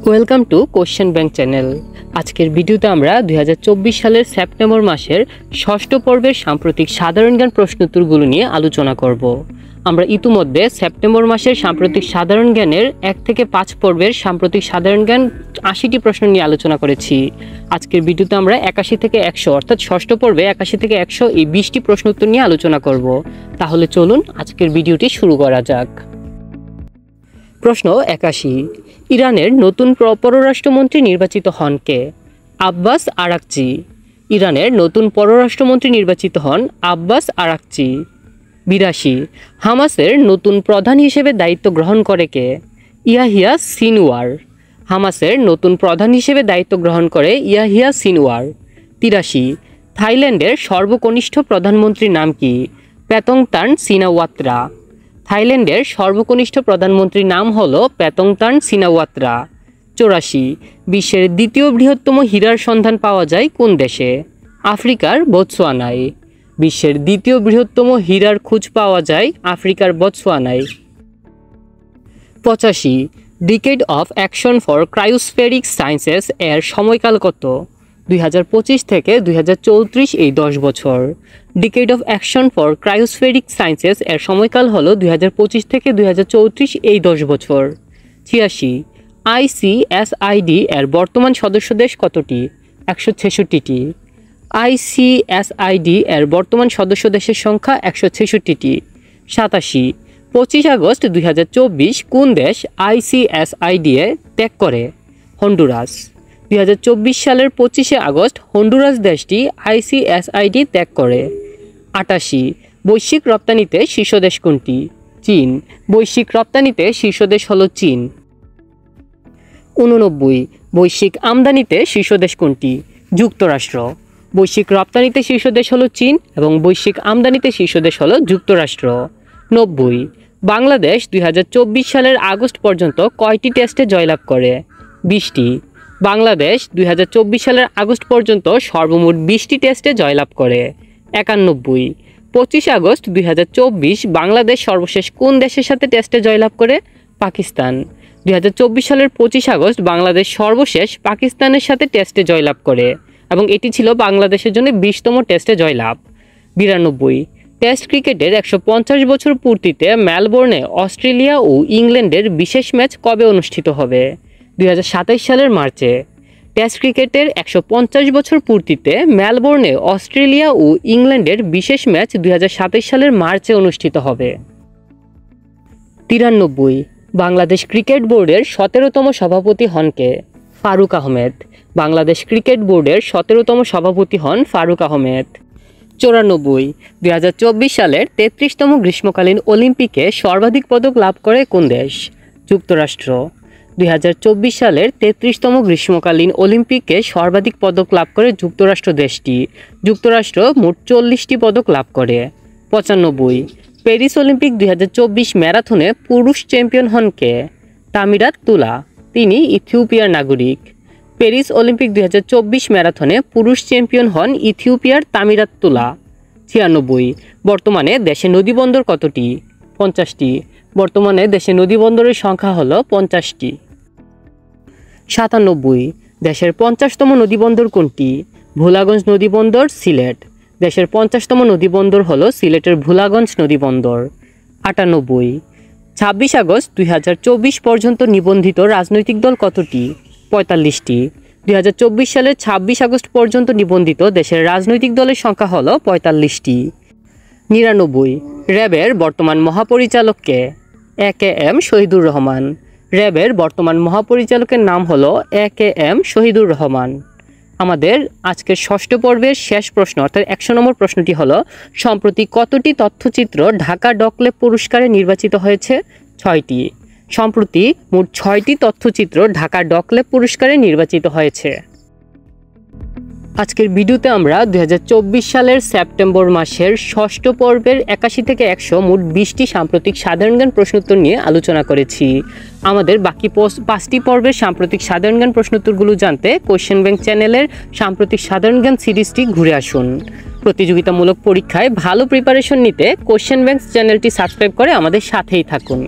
Welcome to question bank channel. আজকের ভিডিওতে আমরা 2024 সালের সেপ্টেম্বর মাসের ষষ্ঠ পর্বের সাম্প্রতিক সাধারণ জ্ঞান প্রশ্নোত্তরগুলো নিয়ে আলোচনা করব। আমরা ইতিমধ্যে সেপ্টেম্বর মাসের সাম্প্রতিক সাধারণ জ্ঞানের 1 থেকে 5 পর্বের সাম্প্রতিক সাধারণ জ্ঞান 80টি প্রশ্ন নিয়ে আলোচনা করেছি। আজকের ভিডিওতে আমরা 81 থেকে 100 অর্থাৎ ষষ্ঠ পর্বে 81 থেকে 100 এই 20টি প্রশ্নোত্তর নিয়ে আলোচনা করব। তাহলে চলুন আজকের ভিডিওটি শুরু করা যাক। প্রশ্ন 81, ইরানের নতুন পররাষ্ট্রমন্ত্রী নির্বাচিত হন কে? Abbas Araghchi. ইরানের নতুন পররাষ্ট্রমন্ত্রী নির্বাচিত হন আব্বাস আরাকচি। 82, হামাসের নতুন প্রধান হিসেবে দায়িত্ব গ্রহণ করে কে? ইয়াহিয়া সিনওয়ার। হামাসের নতুন প্রধান হিসেবে দায়িত্ব গ্রহণ করে ইয়াহিয়া সিনওয়ার। 83, থাইল্যান্ডের সর্বকনিষ্ঠ প্রধানমন্ত্রীর নাম কি? পেতংতান সিনাওয়াত্রা। থাইল্যান্ডের সর্বকনিষ্ঠ প্রধানমন্ত্রীর নাম হল পেতংতান সিনাওয়াত্রা। 84, বিশ্বের দ্বিতীয় বৃহত্তম হীরার সন্ধান পাওয়া যায় কোন দেশে? আফ্রিকার বোতসোয়ানায়। বিশ্বের দ্বিতীয় বৃহত্তম হীরার খোঁজ পাওয়া যায় আফ্রিকার বোতসোয়ানায়। 85, decade of action for cryospheric sciences এর সময়কাল কত? 2025 থেকে 2034 এই 10 বছর। Decade of action for cryospheric sciences এর সময়কাল হলো 2025 থেকে 2034 এই 10 বছর। 86, আইসিএসআইডি এর বর্তমান সদস্য দেশ কতটি? 166টি। আইসিএসআইডি এর বর্তমান সদস্য দেশের সংখ্যা 166টি। 87, 25 আগস্ট 2024 কোন দেশ আইসিএসআইডি এ ত্যাগ করে? হন্ডুরাস। 2024 সালের 25শে আগস্ট হন্ডুরাস দেশটি আইসিএসআইডি ত্যাগ করে। 88, বৈশ্বিক রপ্তানিতে শীর্ষ দেশ কোনটি? চীন। বৈশ্বিক রপ্তানিতে শীর্ষ দেশ হলো চীন। 89, বৈশ্বিক আমদানিতে শীর্ষ দেশ কোনটি? যুক্তরাষ্ট্র। বৈশ্বিক রপ্তানিতে শীর্ষ দেশ হলো চীন এবং বৈশ্বিক আমদানিতে শীর্ষ দেশ হলো যুক্তরাষ্ট্র। 90, বাংলাদেশ 2024 সালের আগস্ট পর্যন্ত কয়টি টেস্টে জয়লাভ করে? 20টি। বাংলাদেশ 2024 সালের আগস্ট পর্যন্ত সর্বমোট 20টি টেস্টে জয়লাভ করে। 91, 25 আগস্ট 2024 বাংলাদেশ সর্বশেষ কোন দেশের সাথে টেস্টে জয়লাভ করে? পাকিস্তান। 2024 সালের 25 আগস্ট বাংলাদেশ সর্বশেষ পাকিস্তানের সাথে টেস্টে জয়লাভ করে এবং এটি ছিল বাংলাদেশের জন্য 20তম টেস্টে জয়লাভ। 92, টেস্ট ক্রিকেটের 150 বছর পূর্তিতে মেলবোর্নে অস্ট্রেলিয়া ও ইংল্যান্ডের বিশেষ ম্যাচ কবে অনুষ্ঠিত হবে? 2027 সালের মার্চে। টেস্ট ক্রিকেটের 150 বছর পূর্তিতে মেলবোর্নে অস্ট্রেলিয়া ও ইংল্যান্ডের বিশেষ ম্যাচ 2027 সালের মার্চে অনুষ্ঠিত হবে। 93, বাংলাদেশ ক্রিকেট বোর্ডের 17তম সভাপতি হন কে? ফারুক আহমেদ। বাংলাদেশ ক্রিকেট বোর্ডের 17তম সভাপতি হন ফারুক আহমেদ। 94, 2024 সালের 33তম গ্রীষ্মকালীন অলিম্পিকে সর্বাধিক পদক লাভ করে কোন দেশ? যুক্তরাষ্ট্র। 2024 সালের 33তম গ্রীষ্মকালীন অলিম্পিকে সর্বাধিক পদক লাভ করে যুক্তরাষ্ট্র দেশটি। যুক্তরাষ্ট্র মোট 40টি পদক লাভ করে। 95, প্যারিস অলিম্পিক 2024 ম্যারাথনে পুরুষ চ্যাম্পিয়ন হন কে? তামিরাত তুলা। তিনি ইথিওপিয়ার নাগরিক। প্যারিস অলিম্পিক 2024 ম্যারাথনে পুরুষ চ্যাম্পিয়ন হন ইথিওপিয়ার তামিরাত তুলা। 96, বর্তমানে দেশে নদীবন্দর কতটি? 50টি। বর্তমানে দেশে নদীবন্দরের সংখ্যা হলো 50টি। 97, দেশের 50তম নদীবন্দর কোনটি? ভোলাগঞ্জ নদীবন্দর, সিলেট। দেশের 50তম নদীবন্দর হলো সিলেটের ভোলাগঞ্জ নদীবন্দর। 98, 26 আগস্ট 2024 পর্যন্ত নিবন্ধিত রাজনৈতিক দল কতটি? 45টি। 2024 সালের 26 আগস্ট পর্যন্ত নিবন্ধিত দেশের রাজনৈতিক দলের সংখ্যা হলো 45টি। 99, র্যাবের বর্তমান মহাপরিচালক কে? AKM শহীদুর রহমান। র্যাবের বর্তমান মহাপরিচালকের নাম হলো AKM শহীদুর রহমান। আমাদের আজকের ষষ্ঠ পর্বের শেষ প্রশ্ন অর্থাৎ 100 নম্বর প্রশ্নটি হলো, সম্প্রতি কতটি তথ্যচিত্র ঢাকা ডকলেব পুরস্কারে নির্বাচিত হয়েছে? 6টি। সম্প্রতি মোট 6টি তথ্যচিত্র ঢাকা ডকলেব পুরস্কারে নির্বাচিত হয়েছে। আজকের ভিডিওতে আমরা 2024 সালের সেপ্টেম্বর মাসের ষষ্ঠ পর্বের 81 থেকে 100 মোট 20টি সাম্প্রতিক সাধারণ জ্ঞান প্রশ্নোত্তর নিয়ে আলোচনা করেছি। আমাদের বাকি 5টি পর্বের সাম্প্রতিক সাধারণ জ্ঞান প্রশ্নোত্তরগুলো জানতে কোশ্চেন ব্যাংক চ্যানেলের সাম্প্রতিক সাধারণ জ্ঞান সিরিজটি ঘুরে আসুন। প্রতিযোগিতামূলক পরীক্ষায় ভালো প্রিপারেশন নিতে কোশ্চেন ব্যাংক চ্যানেলটি সাবস্ক্রাইব করে আমাদের সাথেই থাকুন।